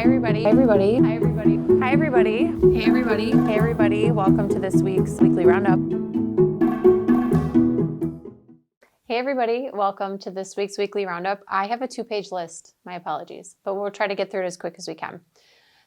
everybody. Hi everybody. Hi everybody. Hi everybody. Hey everybody. Hey everybody. Welcome to this week's weekly roundup. Hey everybody. Welcome to this week's weekly roundup. I have a 2-page list. My apologies, but we'll try to get through it as quick as we can.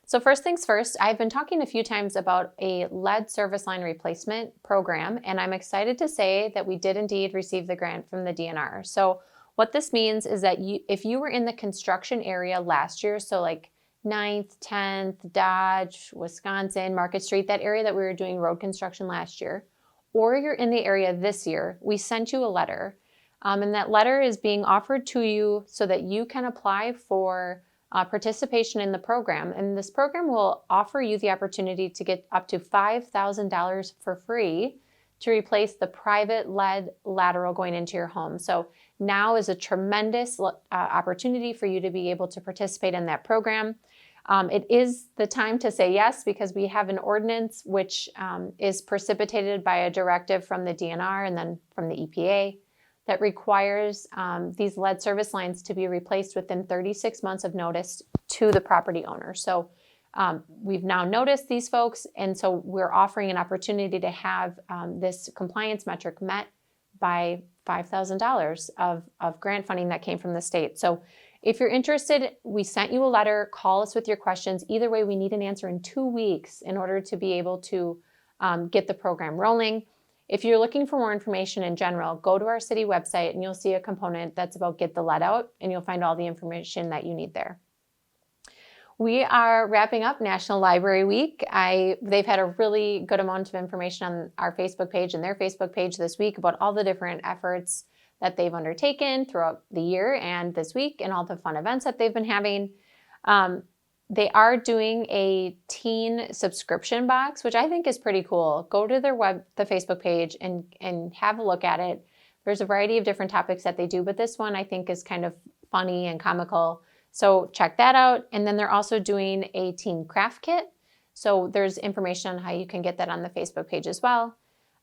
So first things first, I've been talking a few times about a lead service line replacement program, and I'm excited to say that we did indeed receive the grant from the DNR. So what this means is that if you were in the construction area last year, so like 9th, 10th, Dodge, Wisconsin, Market Street, that area that we were doing road construction last year, or you're in the area this year, we sent you a letter. And that letter is being offered to you so that you can apply for participation in the program. And this program will offer you the opportunity to get up to $5,000 for free to replace the private lead lateral going into your home. So now is a tremendous opportunity for you to be able to participate in that program. It is the time to say yes, because we have an ordinance which is precipitated by a directive from the DNR and then from the EPA that requires these lead service lines to be replaced within 36 months of notice to the property owner. So we've now noticed these folks, and so we're offering an opportunity to have this compliance metric met by $5,000 of grant funding that came from the state. So if you're interested, we sent you a letter. Call us with your questions. Either way, we need an answer in 2 weeks in order to be able to get the program rolling. If you're looking for more information in general, go to our city website and you'll see a component that's about Get the Lead Out, and you'll find all the information that you need there. We are wrapping up National Library Week. They've had a really good amount of information on our Facebook page and their Facebook page this week about all the different efforts that they've undertaken throughout the year and this week, and all the fun events that they've been having. They are doing a teen subscription box, which I think is pretty cool. Go to their the Facebook page and have a look at it. There's a variety of different topics that they do, but this one I think is kind of funny and comical. So check that out. And then they're also doing a teen craft kit. So there's information on how you can get that on the Facebook page as well.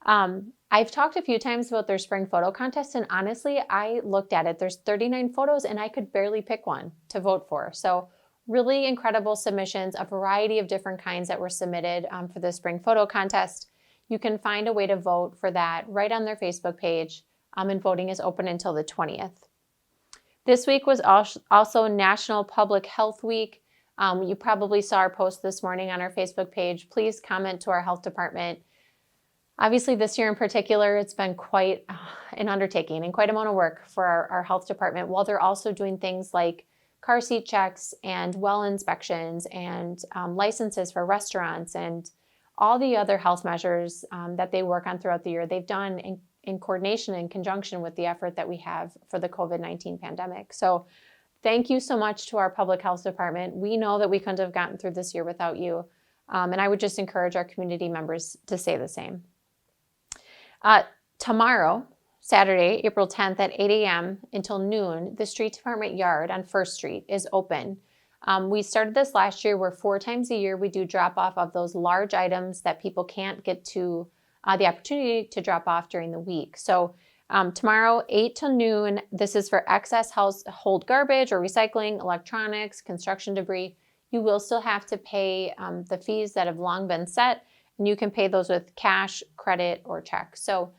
I've talked a few times about their spring photo contest, and honestly, I looked at it. There's 39 photos and I could barely pick one to vote for. So really incredible submissions, a variety of different kinds that were submitted for the spring photo contest. You can find a way to vote for that right on their Facebook page, and voting is open until the 20th. This week was also National Public Health Week. You probably saw our post this morning on our Facebook page. Please comment to our health department. Obviously, this year in particular, it's been quite an undertaking and quite an amount of work for our health department, while they're also doing things like car seat checks and well inspections and licenses for restaurants and all the other health measures that they work on throughout the year. They've done in coordination and conjunction with the effort that we have for the COVID-19 pandemic. So thank you so much to our public health department. We know that we couldn't have gotten through this year without you. And I would just encourage our community members to say the same. Tomorrow, Saturday, April 10th at 8 a.m. until noon, the street department yard on First Street is open. We started this last year where 4 times a year we do drop off of those large items that people can't get to the opportunity to drop off during the week. So tomorrow, 8 till noon, this is for excess household garbage or recycling, electronics, construction debris. You will still have to pay the fees that have long been set, and you can pay those with cash, credit, or check. So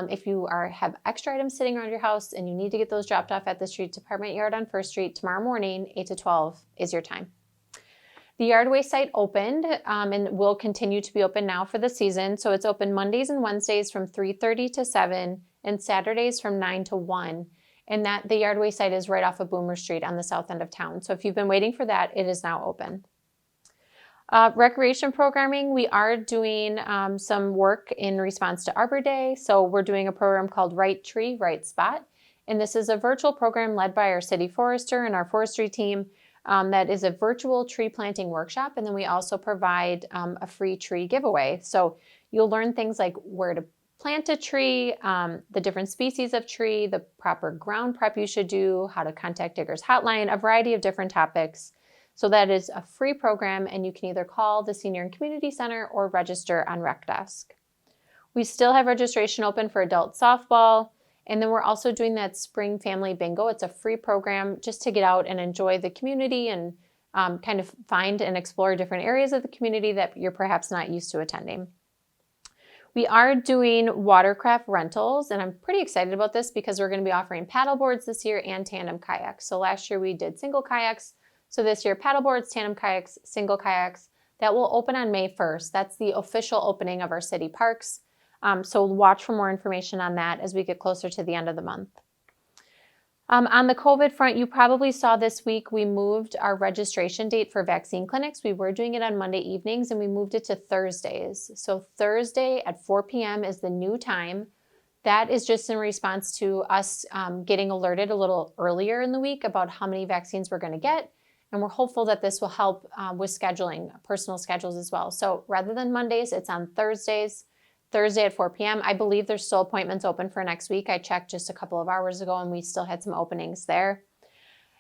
if you have extra items sitting around your house and you need to get those dropped off at the street department yard on First Street tomorrow morning, 8 to 12 is your time. The yard waste site opened and will continue to be open now for the season. So it's open Mondays and Wednesdays from 3:30 to 7 and Saturdays from 9 to 1. And the yard waste site is right off of Boomer Street on the south end of town. So if you've been waiting for that, it is now open. Recreation programming, we are doing some work in response to Arbor Day. So we're doing a program called Right Tree, Right Spot. And this is a virtual program led by our city forester and our forestry team that is a virtual tree planting workshop. And then we also provide a free tree giveaway. So you'll learn things like where to plant a tree, the different species of tree, the proper ground prep you should do, how to contact Diggers Hotline, a variety of different topics. So that is a free program, and you can either call the Senior and Community Center or register on Rec Desk. We still have registration open for adult softball, and then we're also doing that Spring Family Bingo. It's a free program just to get out and enjoy the community and kind of find and explore different areas of the community that you're perhaps not used to attending. We are doing watercraft rentals, and I'm pretty excited about this because we're going to be offering paddle boards this year and tandem kayaks. So last year we did single kayaks. So this year, paddle boards, tandem kayaks, single kayaks. That will open on May 1st. That's the official opening of our city parks. So watch for more information on that as we get closer to the end of the month. On the COVID front, you probably saw this week we moved our registration date for vaccine clinics. We were doing it on Monday evenings and we moved it to Thursdays. So Thursday at 4 p.m. is the new time. That is just in response to us getting alerted a little earlier in the week about how many vaccines we're going to get. And we're hopeful that this will help with scheduling, personal schedules as well. So rather than Mondays, it's on Thursdays. Thursday at 4 p.m. I believe there's still appointments open for next week. I checked just a couple of hours ago and we still had some openings there.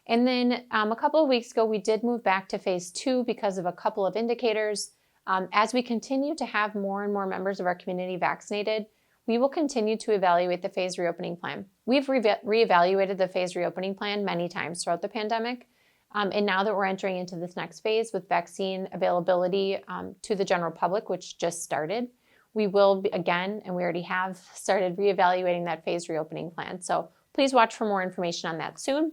And then a couple of weeks ago, we did move back to phase 2 because of a couple of indicators. As we continue to have more and more members of our community vaccinated, we will continue to evaluate the phase reopening plan. We've reevaluated the phase reopening plan many times throughout the pandemic. And now that we're entering into this next phase with vaccine availability to the general public, which just started, we will again, and we already have started reevaluating that phase reopening plan. So please watch for more information on that soon.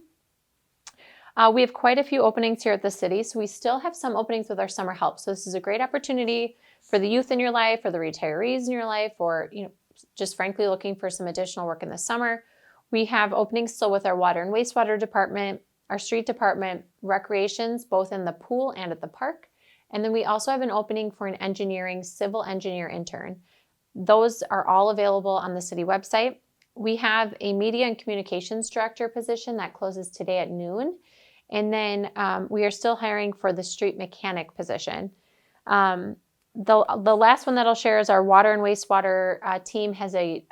We have quite a few openings here at the city, so we still have some openings with our summer help. So this is a great opportunity for the youth in your life, or the retirees in your life, or just frankly looking for some additional work in the summer. We have openings still with our water and wastewater department, our street department, recreations, both in the pool and at the park. And then we also have an opening for an engineering civil engineer intern. Those are all available on the city website. We have a media and communications director position that closes today at noon. And then we are still hiring for the street mechanic position. The last one that I'll share is our water and wastewater team has a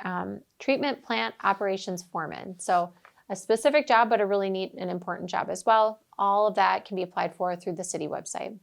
treatment plant operations foreman. So a specific job, but a really neat and important job as well. All of that can be applied for through the city website.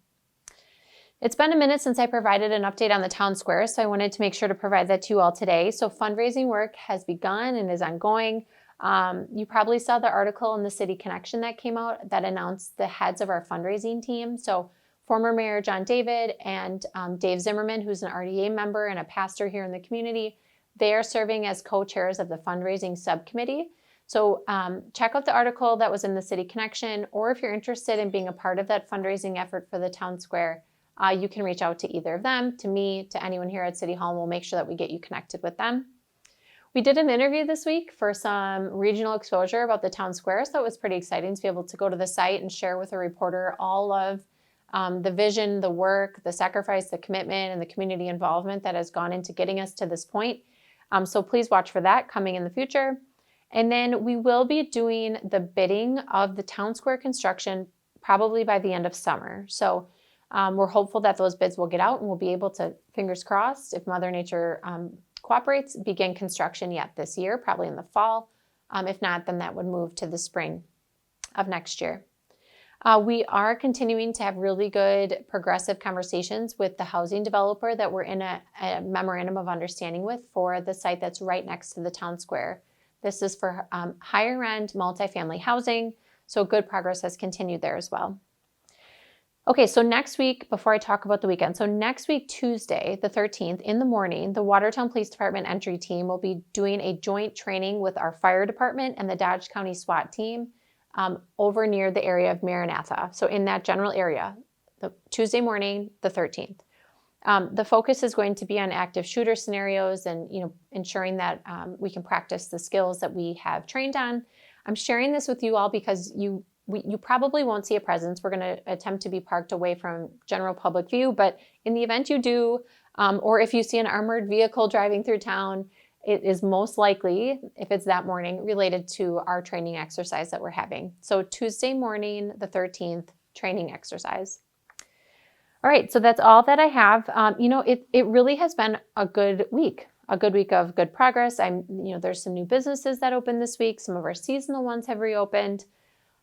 It's been a minute since I provided an update on the town square, so I wanted to make sure to provide that to you all today. So fundraising work has begun and is ongoing. You probably saw the article in the City Connection that came out that announced the heads of our fundraising team. So former Mayor John David and Dave Zimmerman, who's an RDA member and a pastor here in the community, they are serving as co-chairs of the fundraising subcommittee. So check out the article that was in the City Connection, or if you're interested in being a part of that fundraising effort for the town square, you can reach out to either of them, to me, to anyone here at City Hall, and we'll make sure that we get you connected with them. We did an interview this week for some regional exposure about the town square, so it was pretty exciting to be able to go to the site and share with a reporter all of the vision, the work, the sacrifice, the commitment, and the community involvement that has gone into getting us to this point. So please watch for that coming in the future. And then we will be doing the bidding of the town square construction probably by the end of summer. So we're hopeful that those bids will get out and we'll be able to, fingers crossed, if Mother Nature cooperates, begin construction yet this year, probably in the fall. If not, then that would move to the spring of next year. We are continuing to have really good progressive conversations with the housing developer that we're in a memorandum of understanding with for the site that's right next to the town square. This is for higher end multifamily housing, so good progress has continued there as well. Okay, so next week, before I talk about the weekend, so next week, Tuesday, the 13th, in the morning, the Watertown Police Department entry team will be doing a joint training with our fire department and the Dodge County SWAT team over near the area of Maranatha. So in that general area, the Tuesday morning, the 13th. The focus is going to be on active shooter scenarios and ensuring that we can practice the skills that we have trained on. I'm sharing this with you all because you probably won't see a presence. We're going to attempt to be parked away from general public view, but in the event you do, or if you see an armored vehicle driving through town, it is most likely, if it's that morning, related to our training exercise that we're having. So Tuesday morning, the 13th, training exercise. All right, so that's all that I have. It really has been a good week of good progress. There's some new businesses that opened this week. Some of our seasonal ones have reopened.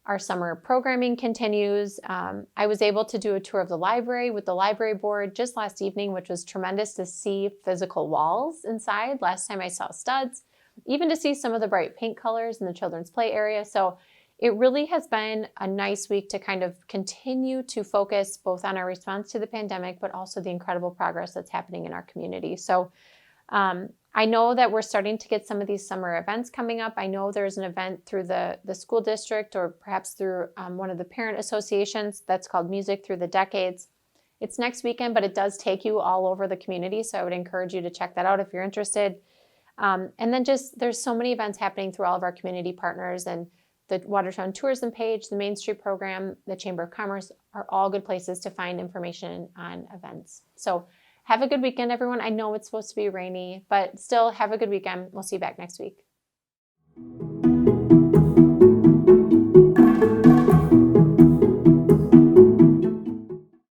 Our summer programming continues. I was able to do a tour of the library with the library board just last evening, which was tremendous to see physical walls inside. Last time I saw studs, even to see some of the bright paint colors in the children's play area. So it really has been a nice week to kind of continue to focus both on our response to the pandemic, but also the incredible progress that's happening in our community. So I know that we're starting to get some of these summer events coming up. I know there's an event through the school district or perhaps through one of the parent associations that's called Music Through the Decades. It's next weekend, but it does take you all over the community. So I would encourage you to check that out if you're interested. And then just there's so many events happening through all of our community partners, and the Watertown Tourism page, the Main Street program, the Chamber of Commerce are all good places to find information on events. So have a good weekend, everyone. I know it's supposed to be rainy, but still have a good weekend. We'll see you back next week.